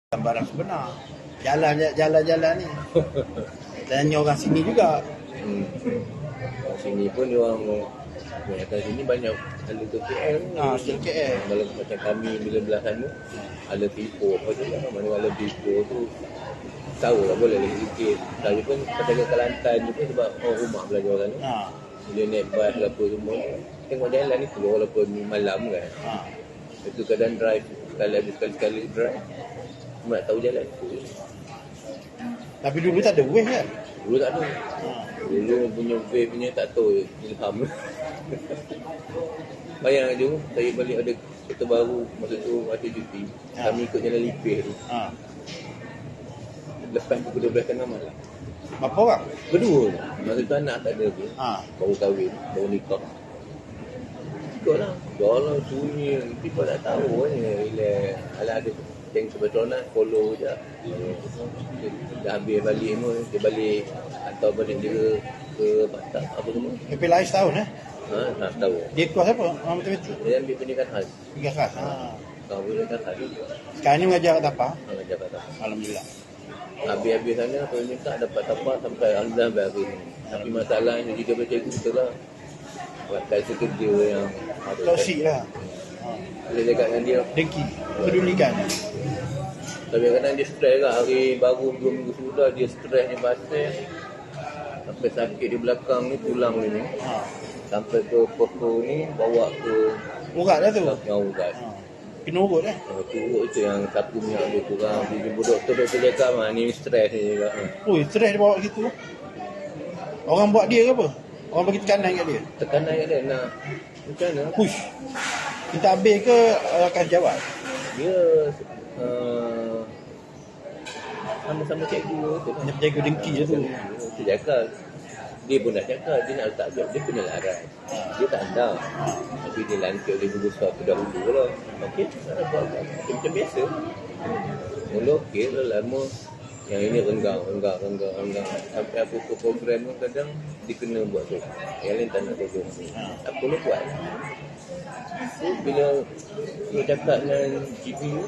barang sebenar. Jalan-jalan ni. Tanya orang sini juga. Sini pun dia orang kat sini banyak hala tu KL. Still KL. Kalau macam kami bila belah sana, hala Pipo apa tu lah. Mana hala Pipo tu tahu lah boleh lagi sikit. Saya pun pasal kat Kelantan tu pun sebab rumah belajar sana. Dia naik bas ke apa semua. Tengok jalan ni keluar walaupun malam kan. Itu kadang drive, kalau ada sekali-sekali drive, cuma nak tahu jalan. Tapi dulu tak ada wave kan? Dulu tak ada. Dulu punya wave punya tak tahu ilham. Bayang je, saya balik ada kereta baru masa tu masa cuti. Kami ikut jalan Lipih tu. Lepas pukul 12 tengah malam. Berapa orang? Berdua. Masa tu anak tak ada pun. Baru kahwin, baru nikah. Ikutlah. Jalan sunyi. People tak tahu ni. Bila ada yang sebetulnya follow je. Dah habis balik semua. Dia balik atau balik dia ke Batak apa semua. PP Lais tahun Tak tahu. Dia kuas apa? Matematik. Dia ambil pendidikan khas. Tiga kelas. Pendidikan khas. Sekarang ni mengajar kat Tapa. Mengajar kat Tapa. Alhamdulillah. Habis-habis sana saya minta dapat Tapa sampai Alhamdulillah baru ni. Tapi masalahnya jika bercakap betul lah. Waktu kerja yang toksik lah. Dia cakap dengan dia Dengki. Pedulikan. tapi kadang dia stres lah. Hari baru 2 minggu sudah dia stres ni pasal sampai sakit di belakang ni tulang ni sampai ke pokok ni bawa ke Urat lah tu. urat. Kena urut lah. Turut itu yang sapu minyak dia kurang. Dia jumpa doktor cakap ni stres ni juga. Stres dia bawa gitu. Orang buat dia ke apa? Orang bagi tekanan kat dia. Tekanan kat dia nak macam mana? Push. Kita habis ke akan jawab? Dia sama-sama cikgu tu. Dia penjaga dengki je tu. Dia cakap dia pun dah cakap dia nak letak job dia kena larat. Dia tak ada. Tapi dia lantik dia dulu suatu dahulu lah. Okey, nak buat macam biasa. Mula okey lah lama. Yang ini renggang. Sampai apa-apa program pun kadang dia kena buat tu. Yang lain tak nak tolong. Tak perlu buat. So, bila dia cakap dengan GPU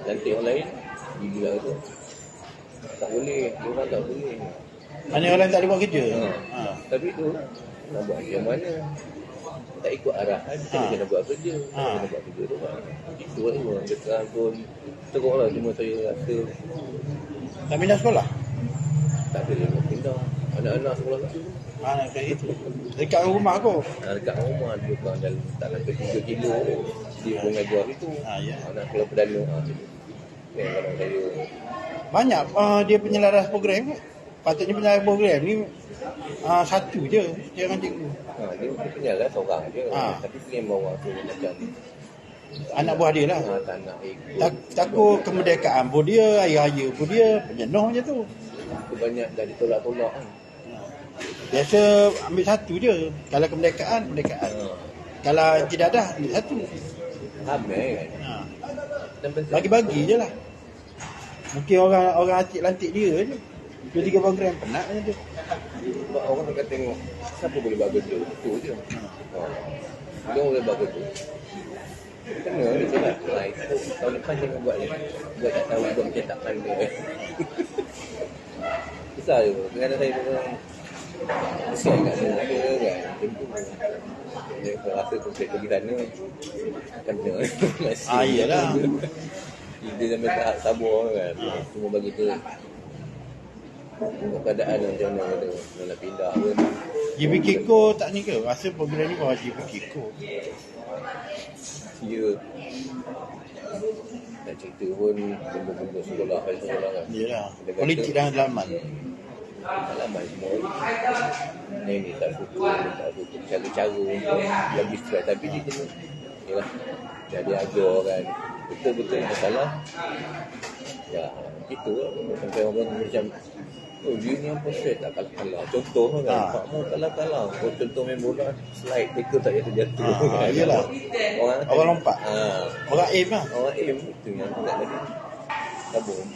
lantik orang lain, dia bilang tu tak boleh, orang tak boleh. Mana orang tak boleh buat kerja? Tapi tu nak buat macam mana? Tak ikut arahan, kita macam nak buat kerja. Nak buat kerja tu kan. Itu lah orang dekat pun teruk lah. Cuma saya rasa Tak pindah sekolah? tak ada yang nak pindah. Anak-anak sekolah tu Mana kayak itu? Dekat rumah aku. dekat rumah dia bukan dalam tak sampai 3 kilo dia pun ngajar itu. Ya. Anak sekolah perdana ni kadang saya Banyak dia penyelaras program. Patutnya penyelaras program ni satu je jangan cikgu. dia penyalah seorang je. Tapi claim bawa tu macam Anak buah dia lah. tak nak ikut. Takut kemerdekaan pun dia, hari raya pun dia, penyenuh je tu. Banyak dah ditolak-tolak kan. Biasa ambil satu je. Kalau kemerdekaan. Kalau tidak ada, ambil satu. Hamil kan. Bagi-bagi je lah. Mungkin orang lantik dia je. 2-3 program penat je tu. Sebab orang akan tengok siapa boleh buat kerja. Itu je. Dia boleh buat kerja. Kena dia cakap tahun depan jangan buat ni. Buat tak tahu buat pencetakan dia. Besar je. Kadang-kadang saya pun kesian kat dia kan. Macam tu. Dia rasa konsep pergi sana akan kena. Iyalah. Dia sampai tahap sabar kan. Semua bagi tu tengok keadaan macam mana dia nak pindah pun. JPK Ko tak ni ke? Rasa program ni bawa JPK Ko. Ya. Nak cerita pun benda-benda sekolah kan. Yalah. Politik dan dalaman. Dalaman semua. Ni tak suka cara-cara untuk lagi stres. Tapi dia kena yalah. Dia ajar kan. Betul-betul masalah. Ya, gitu lah. Sampai orang macam dia ni apa stress tak kalah-kalah. Contoh kan. Pak Mu kalah-kalah. Contoh main bola slide tackle tak jatuh-jatuh. Yalah. Orang lompat. Orang aim lah. Orang aim itu yang tak tadi. Tabung.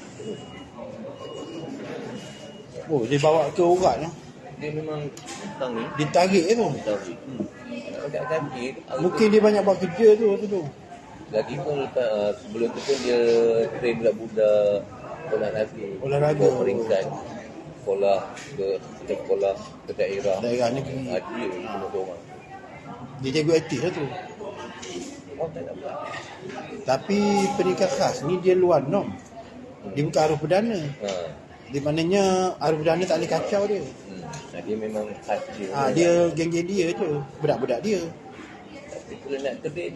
Dia bawa ke urat lah. Dia memang tang ni. Ditarik tu. Tarik. Dekat kaki. Mungkin dia banyak buat kerja tu. Lagi pun sebelum tu pun dia train budak-budak Olahraga. peringkat sekolah ke daerah negeri. dia semua orang. Dia jago aktif lah tu. Oh tak dapat. Tapi peringkat khas ni dia luar norm. Dia bukan arus perdana. Di maknanya arus perdana tak boleh kacau dia. Dia memang khas dia. Dia geng-geng dia je, budak-budak dia. Tapi kalau nak train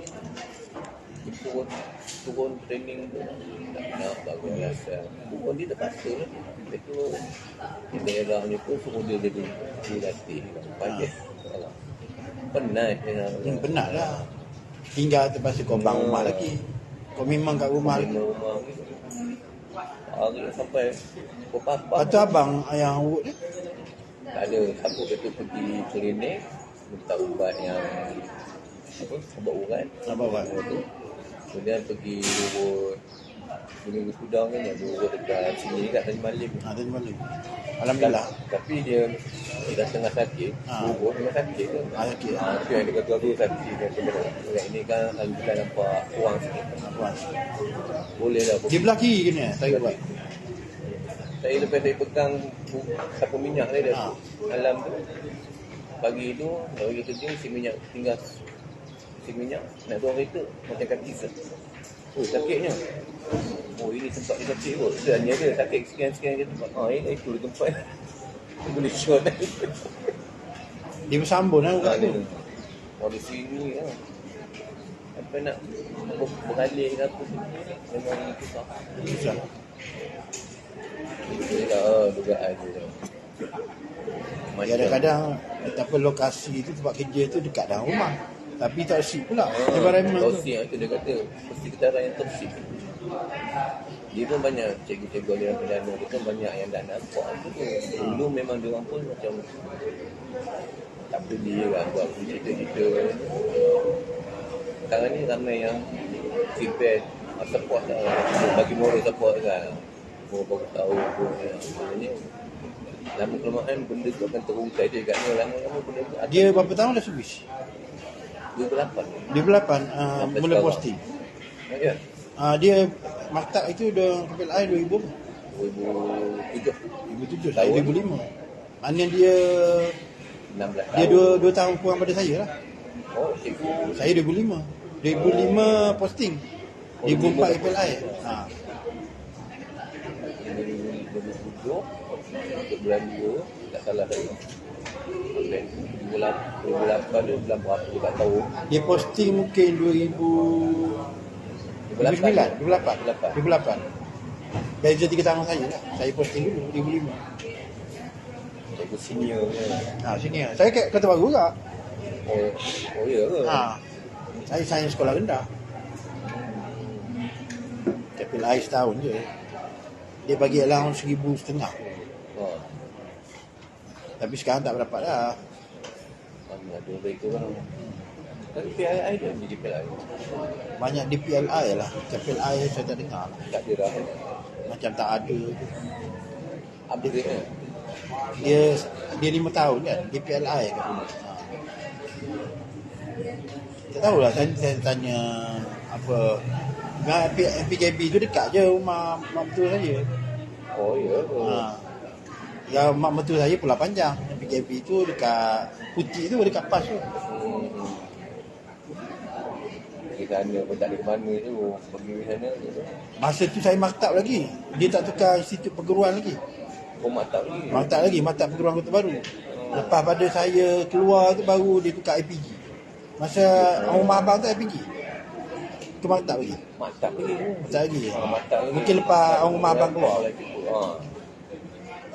turun training tu nak bagus rasa. Pun dia terpaksa lah. Itu di daerah ni pun suruh dia latih payah. Penat Penat lah. Hingga terpaksa kau bangun rumah lagi. Kau memang kat rumah lagi. Hari sampai papa. Lepas tu abang yang urut ni? Tak ada. Aku kata pergi klinik minta ubat yang ubat urat. Kemudian pergi urut Minggu Kudang kan yang urut dekat sini kat Tanjung Malim. Tanjung Malim. Alhamdulillah. Tapi dia dah tengah sakit. Urut memang sakit kan. Sakit. Itu yang dia kata aku sakit kan. Ini kan Alhamdulillah nampak kurang sikit. Boleh lah. Dia belah kiri ke ni? Saya buat. Saya lepas saya pegang sapu minyak ni dah malam tu. Pagi tu nak pergi kerja isi minyak tinggal isi minyak nak tuang kereta macam kaki sakitnya. Ini tempat dia sakit kot. Sebenarnya dia sakit sekian-sekian ke tempat. Itu dia tempat. Boleh shot. Dia bersambung lah kat tu. Di sini lah. Apa nak beralih ke apa memang susah. Itulah dugaan dia. Kadang-kadang betapa lokasi tu tempat kerja tu dekat dalam rumah. Tapi toksik pula environment tu. Toksik itu dia kata persekitaran yang toksik. Dia pun banyak cikgu-cikgu aliran perdana dia pun banyak yang tak nampak tu. Dulu memang dia orang pun macam tak peduli lah buat cerita-cerita. Sekarang ni ramai yang feedback support bagi moral support kan. Baru tahu pun sebenarnya lama-kelamaan benda tu akan terungkap je kat ni. Lama-lama benda tu dia berapa tahun dah servis? 28 mula posting. Ya. Dia maktab itu dah KPLI 2007. 2007 Saya 2005. Maknanya dia 16 tahun. Dia 2 tahun kurang pada saya lah. Cikgu. Saya 2005. 2005 posting. 2004 KPLI. 2007 bulan 2 tak salah saya. 2008 dia bulan berapa dia tak tahu. Dia posting mungkin 2008. Beza 3 tahun saya lah. Saya posting dulu 2005. Cikgu senior kan. Senior. Saya kat Kota Baru juga. Oh ya ke? Saya sains sekolah rendah. KPLI setahun je. Dia bagi allowance 1,500. Tapi sekarang tak berdapat dah. Ada mereka kan. Tapi PLI dia jadi PLI. Banyak di PLI lah. KPLI saya tak dengar. Tak ada dah. Macam tak ada. Upgrade kan? Dia 5 tahun kan di PLI kan. Tak tahulah saya tanya apa. PKB tu dekat je rumah mak betul saya. Oh ya. Ya mak betul saya Pulau Panjang. PKB tu dekat Putih tu dekat PAS tu. Pergi sana pun tak ada ke mana tu. Pergi sana tu. Masa tu saya maktab lagi. Dia tak tukar institut perguruan lagi. Maktab lagi? Maktab perguruan Kota Baru. Lepas pada saya keluar tu baru dia tukar IPG. Masa rumah abang tu IPG. Ke maktab lagi? Maktab lagi. Mungkin lepas rumah abang keluar.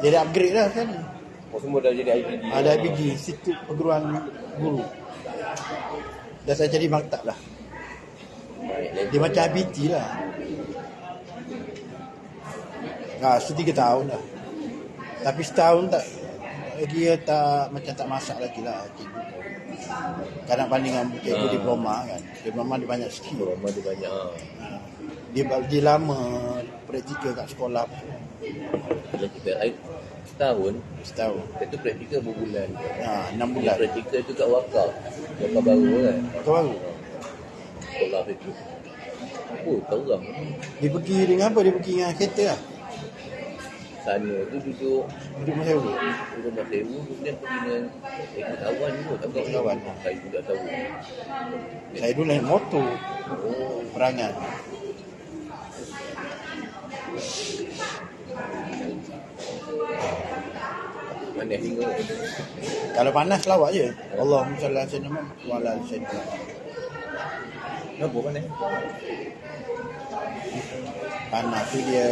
Jadi upgrade dah kan. Semua dah jadi IPG. Ada IPG, Institut Perguruan Guru. Dah saya jadi maktab lah. Dia macam IPT lah. So 3 tahun lah. Tapi setahun tak dia tak macam tak masak lagi lah cikgu. Kadang bandingan cikgu diploma kan. Diploma dia banyak skill. Diploma dia banyak. Dia lama praktikal kat sekolah. Praktikal setahun. Itu praktikal berbulan. 6 bulan. Praktikal tu kat Wakaf baru kan. Wakaf baru. Sekolah itu. Oh, terang. Dia pergi dengan apa? Dia pergi dengan kereta lah. Sana tu duduk Duduk masa dulu. rumah sewa, kemudian pergi dengan ikut kawan tu. Tak tahu Kawan. Saya juga tahu. Saya dulu naik motor. Oh, Perangan. mana hingga. Kalau panas lawak je. Allahumma salli ala sayyidina Muhammad wa ala ali sayyidina Muhammad. Kenapa mana? Panas tu dia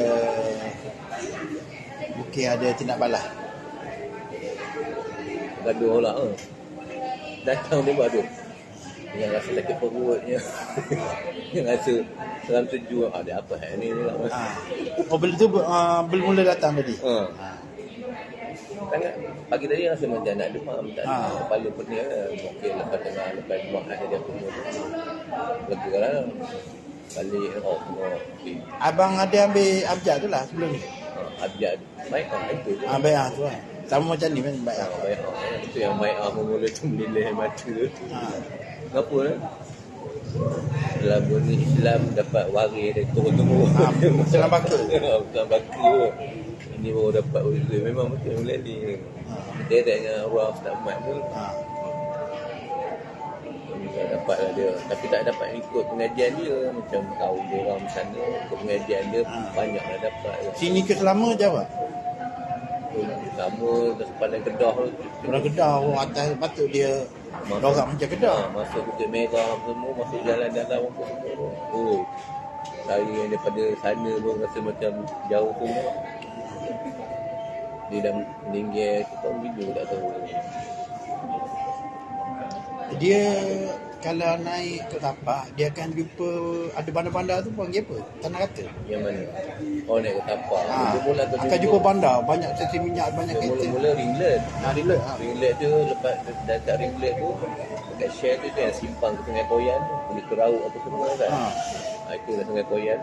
mungkin ada tindak balas. Gaduh lah. Datang dia gaduh. Yang rasa sakit perutnya. Yang rasa dalam sejuk. Ada apa ni lah. Oh, benda tu belum mula datang tadi. Kan pagi tadi rasa macam nak demam, tak kepala pening lah. Okey, lepas tengah lepas buat ada dia pun lebih lah. Balik okey. Abang ada ambil abjad tu lah sebelum ni. Abjad baik kan itu je. Baik tu lah. Sama macam ni kan baik. Baik itu yang baik memula tu melilih mata. Kenapa lah? Dalam dunia Islam dapat waris dari turun-temurun. Salam baka. Salam baka. Ini baru dapat uzur. Memang betul meleleh. Dia dengan arwah Ustaz Ahmad pun. Tak dapat lah dia. Tapi tak dapat ikut pengajian dia. Macam kaum dia orang sana. Ikut pengajian dia banyak lah dapat. Sini ke selama Jawa? Sama sepanjang Kedah tu. Orang Kedah orang atas patut dia dorak macam Kedah. Masuk Bukit Merah semua. Masuk jalan-jalan apa semua. Oh, saya yang daripada sana pun rasa macam jauh semua. Dia dah meninggal setahun video tak tahu. Dia kalau naik ke tapak dia akan jumpa ada bandar-bandar tu panggil apa? Tanah kata. Yang mana? Oh, naik ke tapak. Mula akan jumpa bandar banyak stesen minyak banyak kereta. Mula ringlet. Ringlet. Ringlet tu lepas dekat ringlet tu dekat share tu yang simpang ke Sungai Koyan boleh keraut apa semua kan. Itu dah Sungai Koyan.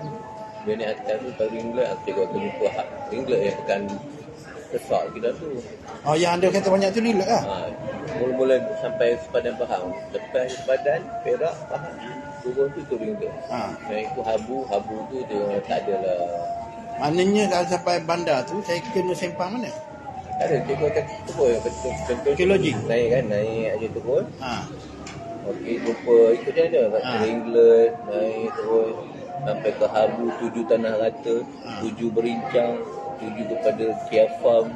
Dia naik atas tu kat ringlet aku akan jumpa ringlet yang tekan besar kita tu. Oh, yang anda kata banyak tu ringlet lah. Mula-mula sampai sepadan Pahang. Lepas sepadan Perak Pahang. Turun tu ringlet. Naik tu habu tu dia tak ada lah. Maknanya kalau sampai bandar tu saya kena sempang mana? Tak ada, cikgu akan turun contoh ke lodging. Naik aja turun. Okey, jumpa ikut je ada ringlet, naik turun sampai ke Habu, 7 Tanah Rata, 7 Berincang, 7 kepada Kia Farm,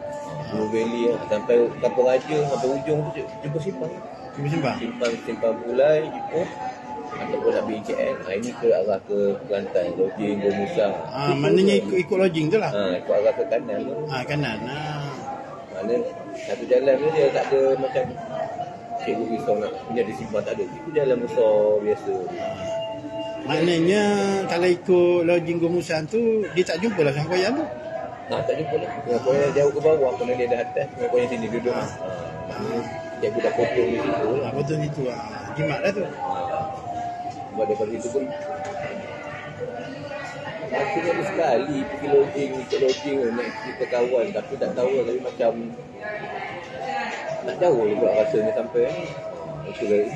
Blue Valley sampai Kampung Raja, sampai ujung tu jumpa simpang. Simpang Pulai, jumpa ataupun nak pergi KL. Ini ke arah ke Kelantan, lodging Gomusa. Maknanya ikut lodging tu lah. Ikut arah ke kanan tu. Kanan. Mana satu jalan tu dia tak ada macam cikgu risau nak menjadi simpang, tak ada. Itu jalan besar biasa. Maknanya kalau ikut lodging Gomusan tu dia tak jumpa lah Sungai Koyan tu. Tak jumpa lah. Sungai Koyan jauh ke bawah, kena dia dah atas. Sungai Koyan sini duduk. Cikgu dah potong di situ. Potong situ. Jimat lah tu. Sebab daripada situ pun aku ada sekali pergi lodging, ikut lodging nak cerita kawan, tapi tak tahu, tapi macam tak jauh juga rasanya sampai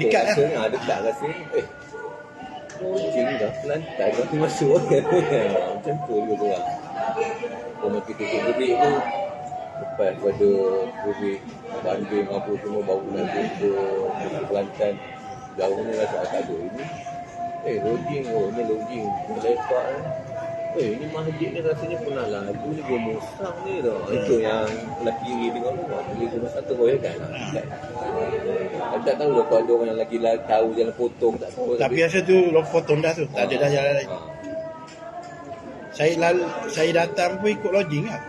dekat rasanya, dekat rasanya. Lodging dah Kelantan dah masuk kan. Macam tu juga lah. Kalau kita berik tu lepas pada berik banding apa semua baru nak jumpa Kelantan. Jauh ni rasa tak ada ini. Lodging, ni lodging lepak ini masjid ni rasanya pernah lagu ni Gomusang ni tau. Itu yang lelaki kiri dengan rumah beli rumah satu roy kan. Aku tak tahu lah kalau ada orang yang lagi tahu jalan potong, tak tahu. Tapi biasa tu potong dah tu. Tak ada dah jalan lain. Saya datang pun ikut lodging lah.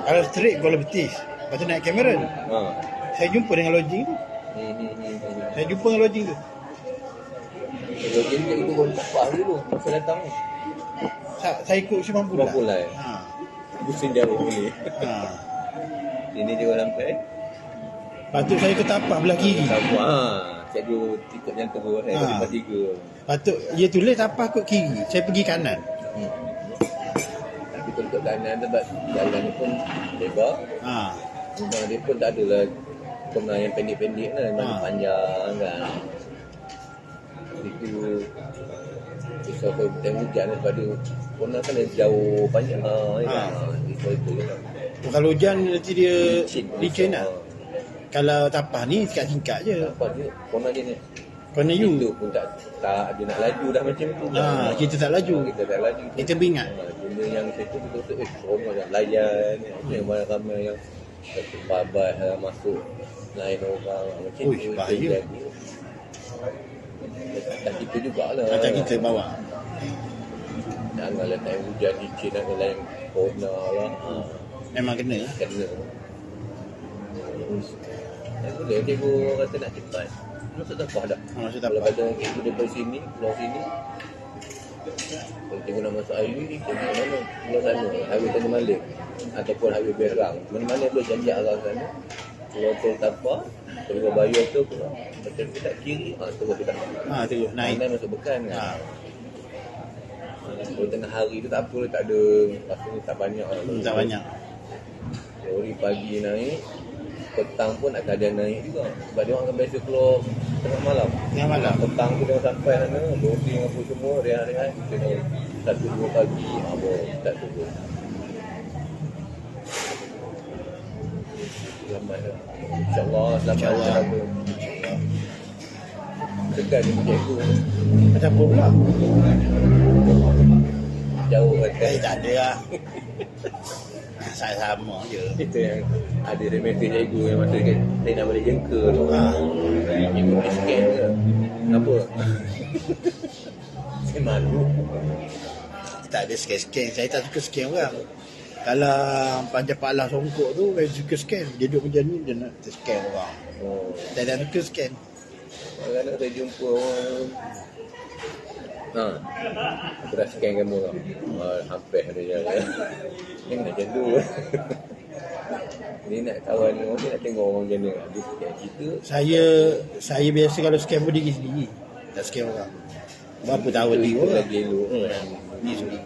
Kalau straight Kuala Betis, lepas tu naik Cameron. Saya jumpa dengan lodging tu. Saya jumpa dengan lodging tu. Lodging tu ikut pun tak dulu masa datang ni. Saya ikut Simpang Pulai. Pusing jauh ni. Sini juga sampai. Lepas tu saya ke tapak belah kiri. Cikgu ikut yang terus. Saya lepas 3. Lepas tu dia tulis tapak ikut kiri. Saya pergi kanan. Tapi kalau ikut kanan sebab jalan ni pun lebar. Rumah dia pun tak adalah kena yang pendek-pendek lah. Memang panjang kan. Itu Risau time hujan daripada corner kan dia jauh banyak risau itu je lah. Kalau hujan nanti dia licin lah. Ah. Kalau tapak ni singkat-singkat je. Apa dia corner dia ni. Corner you. Itu pun tak dia nak laju dah macam tu. Kita tak laju. Kita tak laju. Kita beringat. Benda yang situ betul-betul semua dah layan. Yang ramai yang satu babat masuk lain orang macam tu. Bahaya. Tak kita jugalah. Macam kita bawa. Janganlah time hujan licin dan lain corner lah. Memang kena. Kena. Boleh cikgu kata nak cepat. Masuk tapah dah. Masuk Kalau tapak. kata cikgu daripada sini, keluar sini. Kalau cikgu nak masuk highway, cikgu ke mana? Keluar sana. Highway Tanjung Malik. Ataupun highway Berang. Mana-mana boleh janjak arah sana. Keluar tol tapah. Keluar bayar tu keluar. Macam kita kiri, terus kita. Terus naik. Naik masuk Bekan kan. Kalau tengah hari tu tak apa, tak ada. Pasal ni tak banyak. Tak banyak. Hari pagi naik. Petang pun akan ada naik juga. Sebab dia orang akan biasa keluar tengah malam. Tengah malam. Petang tu dia sampai sana, loading apa semua, rehat-rehat. Kita 1-2 pagi, baru start turun. Selamat lah. InsyaAllah selamat. InsyaAllah. Tekan dia cikgu. Macam apa pula? Jauh kata. Tak ada lah. Saya sama je. Itu yang ada remesej cikgu yang masa saya nak balik jengka tu. Cikgu nak scan ke? Apa? Saya malu. Tak ada scan-scan. Saya tak suka scan orang. Kalau panjang pala songkok tu, saya suka scan. Dia duduk macam ni, dia nak scan orang. Saya tak suka scan. Kadang-kadang saya jumpa orang, aku dah scan kamu tau. Hampir ada jalan. Dia macam tu. Ni nak kawan ni, orang nak tengok orang macam mana. Dia scan kita. Saya biasa kalau scan pun diri sendiri. Tak scan orang. Berapa tahun dia Itu orang. lagi elok. Diri sendiri.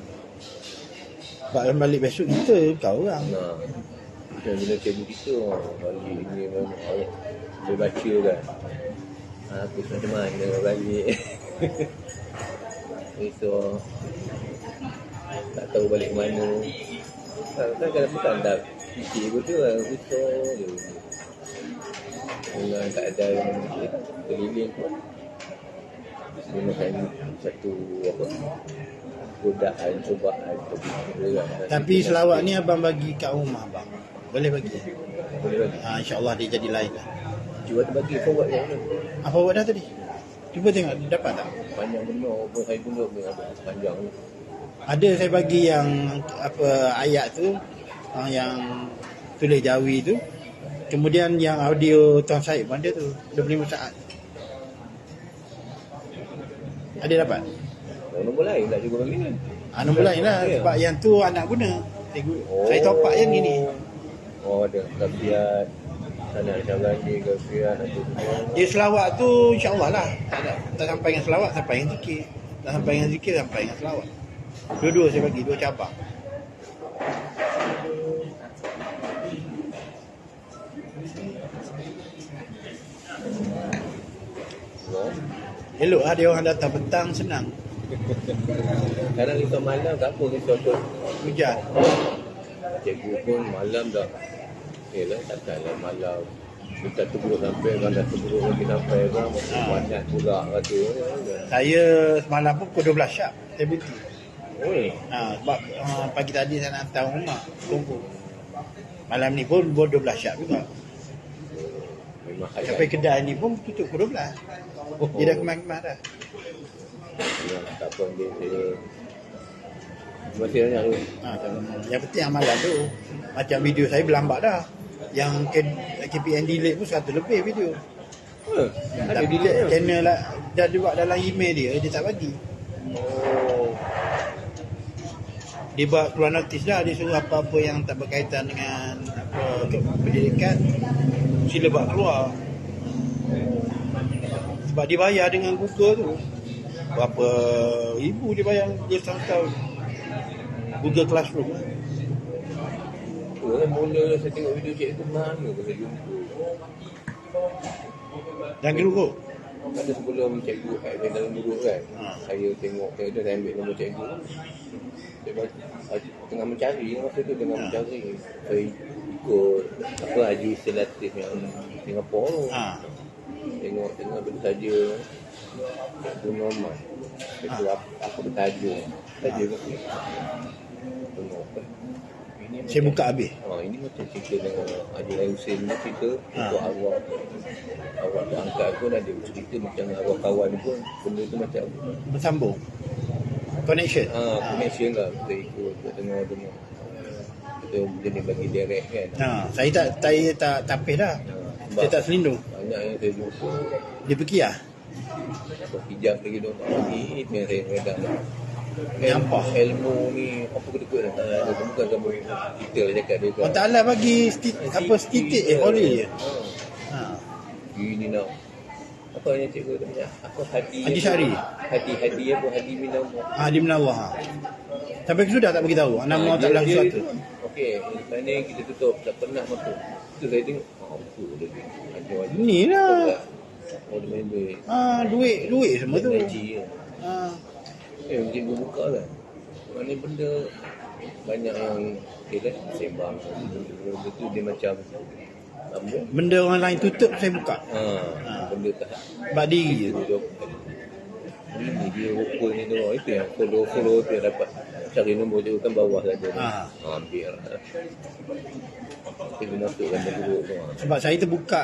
Sebab balik besok kita, kau orang. Macam bila cikgu kita, balik ni memang boleh baca kan. Aku macam mana balik. So tak tahu balik mana. Kan kadang-kadang tak fikir betul lah. Risau je. Dengan keadaan keliling pun gunakan satu godaan, cubaan. Tapi selawat ni abang bagi kat rumah abang. Boleh bagi? Boleh bagi. InsyaAllah dia jadi lain lah. Cuba terbagi forward yang mana. Apa buat dah tadi? Cuba tengok, dapat tak? Panjang benar pun saya tunduk ni panjang ni. Ada saya bagi yang apa ayat tu, yang tulis Jawi tu. Kemudian yang audio Tuan Syed pun ada tu, 25 saat. Ada dapat? Nombor lain tak cikgu bagi ni. Nombor lain lah, sebab yang tu anak guna. Saya top up yang ni. Ada kafiat. Sana cara ni kafiat ada semua. Dia selawat tu insya-Allah lah. Tak sampai dengan selawat, sampai dengan zikir. Tak sampai dengan zikir, sampai dengan selawat. Dua-dua saya bagi, dua cabang. Elok lah dia orang datang petang senang. Kadang risau malam tak apa, risau pun Hujan. cikgu pun malam dah. Yelah takkanlah malam kita terburuk sampai kan dah terburuk lagi sampai kan banyak pula kata. Saya semalam pun pukul 12 sharp saya berhenti. Sebab pagi tadi saya nak hantar rumah tunggu. Malam ni pun 12 sharp juga. Memang Sampai kedai ni pun tutup pukul 12. Dia dah kemas-kemas dah. Tak apa dia masih banyak tu. Yang penting amalan tu. Macam video saya berlambat dah. Yang KPN delete pun 100 lebih video. Ada Tapi delete tu. channel lah, dah buat dalam email dia tak bagi. Dia buat keluar notis dah. Dia suruh apa-apa yang tak berkaitan dengan apa pendidikan, sila buat keluar. Sebab dia bayar dengan Google tu. Berapa ribu dia bayar dia setahun. Google Classroom. Mula saya tengok video cikgu tu mana pun saya jumpa. Dan geruk. Ada sebelum cikgu hack main dalam guru kan. Saya tengok dia saya ambil nombor cikgu. Tengah mencari masa tu mencari. Saya ikut apa Haji Selatif yang Singapura tu. Tengok benda saja. Cikgu normal. Itu apa bertajuk. Saja ke. Tengok apa. Saya buka habis. Ini macam cerita dengan Haji Hussein ni cerita untuk arwah tu angkat pun ada cerita macam arwah kawan pun benda tu macam Bersambung. Connection. Connection lah kita ikut tengok kita jenis bagi direct kan. Saya tak tapis dah. Saya tak selindung. Banyak yang saya jumpa Dia pergi lah. hijab lagi tu ini yang saya redak Nyampah. ilmu ni apa kedekut dah bukan kamu kita lah cakap dia Allah Ta'ala bagi stitik boleh je. Ini nak apa yang cikgu tu punya apa Haji Syari. hadi apa hadi minam Di Menawar. Sampai ke sudah tak beritahu. Nama Allah Ta'ala sesuatu. okey lepas ni kita tutup tak pernah masuk tu saya tengok betul lagi ada Ni lah. dia main duit Duit semua tu. gaji cikgu buka lah mana benda banyak yang sembang benda tu dia macam apa Benda orang lain tutup saya buka. benda tak Sebab diri je. ini dia rupanya tu itu yang follow tu yang dapat cari nombor tu kan bawah saja ambil lah kita masukkan dulu tu Sebab saya terbuka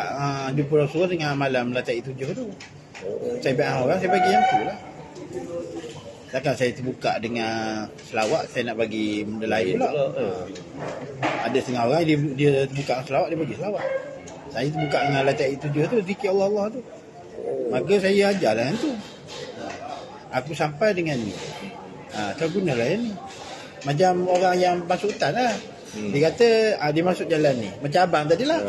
jumpa Rasulullah dengan malam Lata'i 7 tu. Saya bagi orang, saya bagi yang tu lah. Takkan saya terbuka dengan selawat, saya nak bagi benda lain pula. Ada setengah orang dia terbuka dengan selawat, dia bagi selawat. Saya terbuka dengan Lata'i 7 tu, zikir Allah tu. Maka saya ajarlah yang tu. Aku sampai dengan ni. Kau gunalah yang ni. Macam orang yang masuk hutan lah. Dia kata dia masuk jalan ni. Macam abang tadi lah.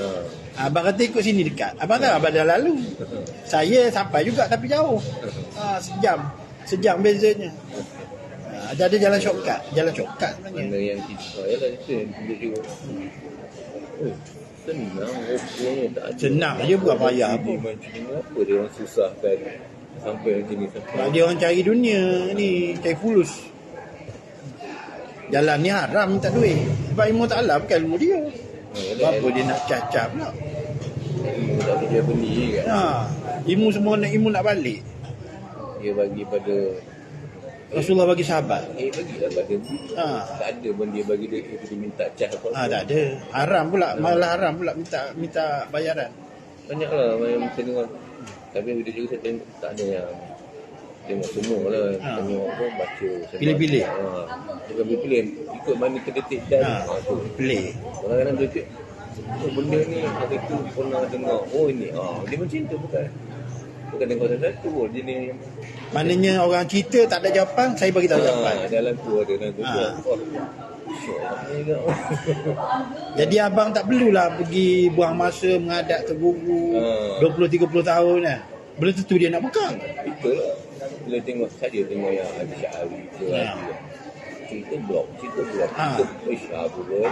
Abang kata ikut sini dekat. Abang tahu abang dah lalu. Saya sampai juga tapi jauh. Sejam bezanya. Ada jalan shortcut sebenarnya. mana yang kita lah itu yang tunjuk juga senang rupanya tak ada Senang je bukan payah apa. macam ni apa dia orang susahkan sampai macam ni sampai Dia orang cari dunia ni, cari fulus. Jalan ni haram minta duit. Sebab ilmu ta'ala bukan ilmu dia. Apa dia nak cacap pula. tak boleh beli kan Ilmu semua ilmu nak balik. dia bagi pada Rasulullah bagi sahabat. bagilah pada tak ada pun dia bagi dia minta cas apa Tak ada. Haram pula, malah haram pula minta bayaran. banyaklah yang macam ni kan tapi video juga saya tengok tak ada yang tengok semua lah tengok apa baca Pilih-pilih. bukan pilih ikut mana kedetik dan tu Pilih. kadang-kadang dia cakap benda ni hari tu pernah dengar ini dia macam tu bukan dengar satu dia ni Maknanya orang cerita tak ada jawapan, saya bagi tahu jawapan. dalam tu ada dalam tu Jadi abang tak perlulah pergi buang masa menghadap ke guru 20-30 tahun lah. Belum tentu dia nak buka. itulah bila tengok saja tengok yang Haji Syahari tu cerita blog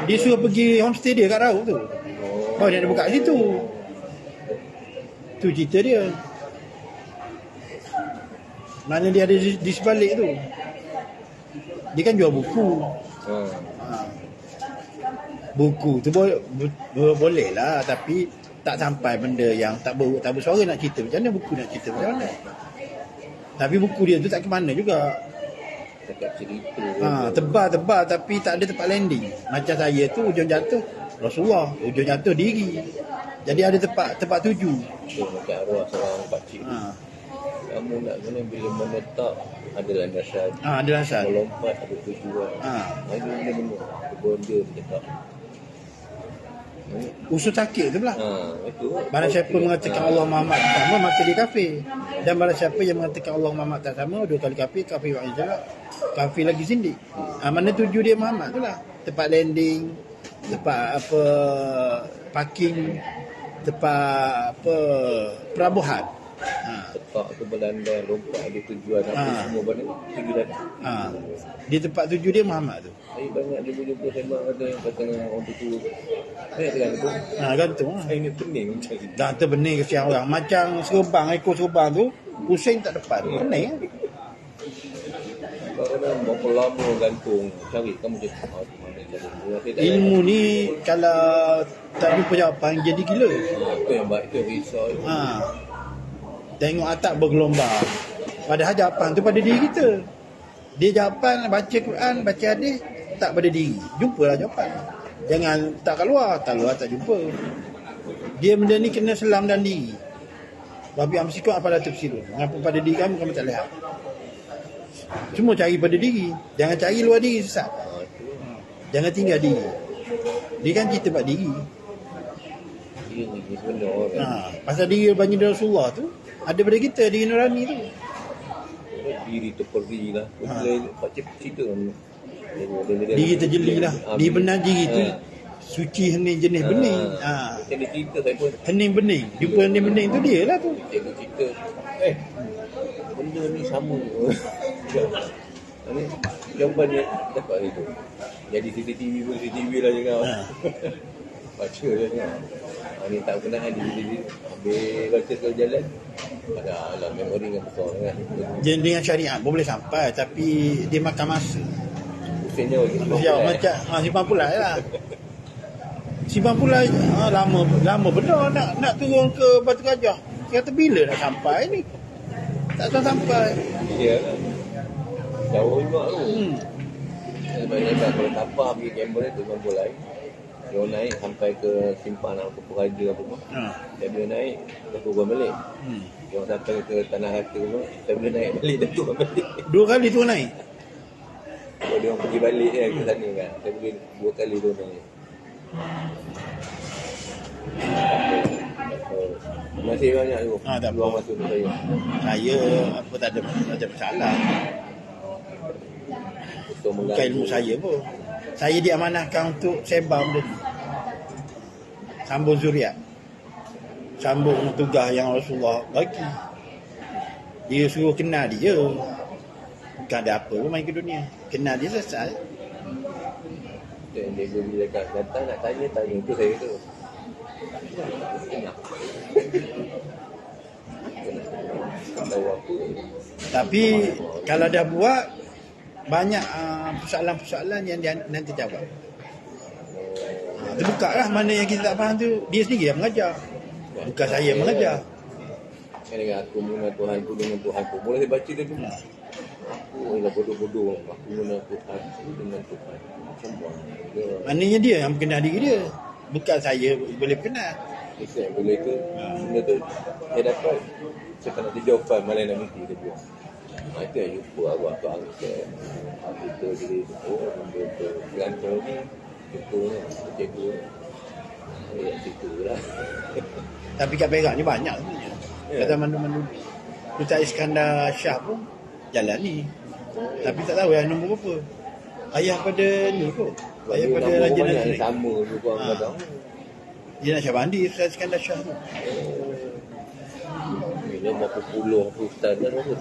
Dia suruh pergi homestay dia kat Raub tu. Dia nak buka kat situ. Tu cerita dia. Mana dia ada di sebalik tu. Dia kan jual buku. Buku tu boleh lah, tapi tak sampai benda yang tak bersuara nak cerita macam mana, buku nak cerita macam mana. Tapi buku dia tu tak ke mana juga. Tebal tapi tak ada tempat landing. Macam saya tu ujung jatuh Rasulullah, ujung jatuh diri. Jadi ada tempat tuju. Macam arwah seorang pakcik kamu nak kena bila menetap ada landasan Ada landasan. melompat ada tujuan ada benda benda tetap Usul takik tu pula. itu Barang siapa mengatakan Allah Muhammad tak sama, maka dia kafir. Dan barang siapa yang mengatakan Allah Muhammad tak sama, 2 kali kafir wa'id juga. Kafir lagi sindik. Mana tuju dia Muhammad tu lah. Tempat landing, tempat parking, tempat pelabuhan. Tepak ke belandai, lompat ada tujuan apa semua benda tuju datang. Di tempat tuju dia Muhammad tu. Saya banyak jumpa sembang ada yang kata orang tuju. Saya tergantung. Gantung lah. Saya ni pening macam ni. Dah terbening kesian orang. Macam serubang, ekor serubang tu, pusing tak depan. Pening kan? Kadang-kadang berapa lama gantung. Cari kamu cakap mana cara. Ilmu ni kalau tak jumpa jawapan jadi gila. Itu yang baik, itu yang risau. Tengok atap bergelombang. Padahal jawapan tu pada diri kita. Dia jawapan baca Quran, baca hadis tak pada diri. Jumpalah jawapan. Jangan tak keluar tak jumpa. Dia benda ni kena selam dalam diri. Wabi amsikum apalah tafsirun. Mengapa pada diri kamu tak lihat? Semua cari pada diri. Jangan cari luar diri sesat. Jangan tinggal diri. Dia kan cerita pada diri. Ini sebenar kan. Pasal diri banyak Rasulullah tu ada pada kita, diri nurani tu. Diri terperi lah. Pak cerita diri terjeli lah. Diri benar diri tu suci hening jenis bening. Macam dia cerita saya pun Hening bening. Jumpa hening bening tu dia lah tu. cikgu cerita benda ni sama. Ni jawapan dia dapat itu. Jadi CCTV pun CCTV lah jangan. Baca je jangan. Ni tak kenal di habis baca sekali jalan. Ada alam memori yang besar kan. Dengan syariat boleh sampai tapi dia makan masa. Pusingnya Macam simpan pulai lah. Simpan pulai lama benar nak turun ke Batu Gajah. Kata bila nak sampai ni? Tak tahu sampai. Ya kan. Jauh juga tu. Sebenarnya kalau tapah pergi kamera tu simpan pulai. Dia naik sampai ke simpan apa peraja apa semua. Dia boleh naik dia turun balik. Dia sampai ke tanah hati semua, saya boleh naik balik dia turun balik. 2 kali turun naik. Kalau dia orang pergi balik kan ke sana kan, saya boleh 2 kali turun naik. Masih banyak tu. Tak luang masa untuk saya. Saya apa tak ada masalah. Bukan ilmu saya pun. Saya diamanahkan untuk sebar benda ni. Sambung zuriat. Sambung tugas yang Rasulullah bagi. Dia suruh kenal dia. Bukan ada apa pun main ke dunia. Kenal dia selesai. Dan dia bila datang nak tanya tu saya tu. Tahu apa. Tapi kalau dah buat banyak persoalan-persoalan yang dia nanti jawab. Terbuka lah mana yang kita tak faham tu. Dia sendiri yang mengajar. Bukan saya yang mengajar. Dengan aku mengenal Tuhanku dengan Tuhanku. Boleh saya baca dia dulu. Aku ialah bodoh-bodoh. Aku mengenal Tuhanku dengan Tuhan. Macam mana? Maknanya dia yang mengenal diri dia. Bukan saya boleh kenal. Saya boleh ke? Benda tu saya dapat. Saya tak nak jawapan malah nak mimpi dia buat. Itu yang jumpa abang tu angkat. Kita jadi benda tu. Gantung ni. Jumpa ni. Cikgu. Yang situ lah. Tapi kat Perak ni banyak sebenarnya. Kata mandu-mandu. Ustaz Iskandar Shah pun jalan ni. Tapi tak tahu yang nombor berapa. Ayah pada ni kot. Ayah pada Raja Nazri. Sama juga kadang. Dia nak Syabandi Ustaz Iskandar Shah tu. Dia berapa puluh ustaz kan berapa?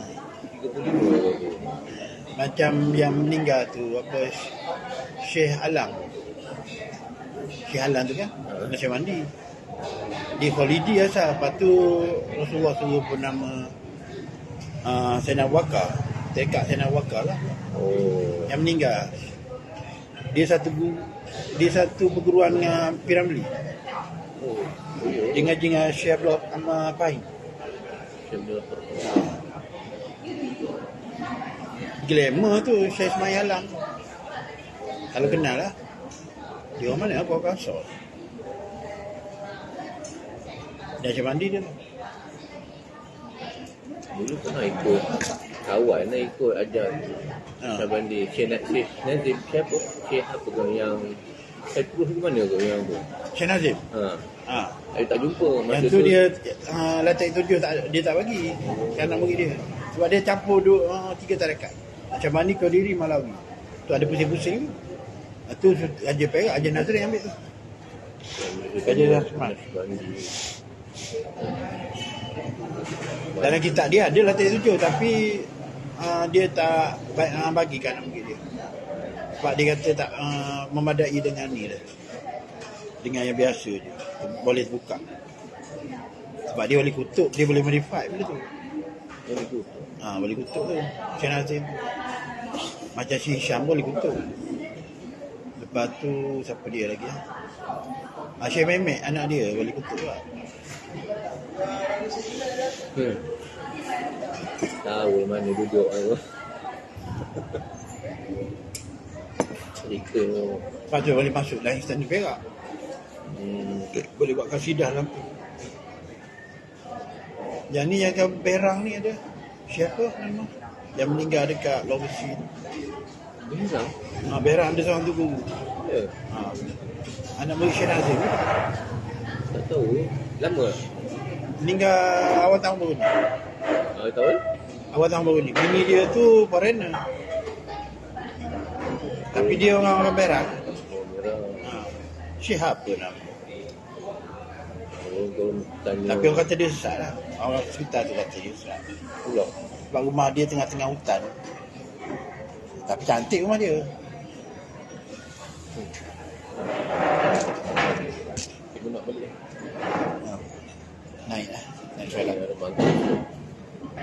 35 Macam yang meninggal tu apa Syekh Alang. Syekh Alang tu kan? Nak Syabandi. Dia Khalidi asal. Lepas tu Rasulullah suruh pun nama Sayyidina Abu Bakar. Tekak Sayyidina Abu Bakar lah. Yang meninggal. Dia satu perguruan dengan Piramli. Dia ngaji dengan Syekh Abdullah Ahmad Fahim. Glamour tu Syekh Ismail Alang. Kalau kenal lah. Dia orang mana? Kau kasar. Dah Syabandi dia. Dulu pernah ikut awal nak ikut ajar Syabandi. Syekh Nazim siapa? Syekh apa kan yang saya terus ke mana ke yang tu? Syekh Nazim. Saya tak jumpa masa yang tu dia Latak 7 dia tak bagi. Kan nak bagi dia. Sebab dia campur 3 tarekat. Syabandi Qadiri Malawi. Tu ada pusing-pusing. Tu Raja Perak, Raja Nazri ambil tu. Raja Rahman. Dalam kitab dia ada latih 7 tapi dia tak bagikan nama dia. Sebab dia kata tak memadai dengan ni dah. Dengan yang biasa je. Boleh buka. Sebab dia boleh kutuk, dia boleh modify benda tu. Boleh kutuk tu. Syekh Nazim. Macam si Hisham boleh kutuk. Lepas tu siapa dia lagi? Syekh Mehmet anak dia boleh kutuk juga. Tahu mana duduk aku. Cerita tu. Lepas tu boleh masuk dalam istana Perak. Boleh buat kasidah dalam tu. Yang ni yang kat Berang ni ada siapa nama? Yang meninggal dekat Lawesi. Berang? Berang ada seorang tu guru. Ya. Anak murid Syekh Nazim. Tak tahu. Lama? Meninggal awal tahun baru ni. Tahun? Awal tahun baru ni. Bini dia tu foreigner. Tapi dia orang Berang. Syekh apa nama? Tapi orang kata dia sesat lah. Orang sekitar tu kata dia sesat. Sebab rumah dia tengah-tengah hutan. Tapi cantik rumah dia. Ibu nak balik. Naik lah. Naik soalan.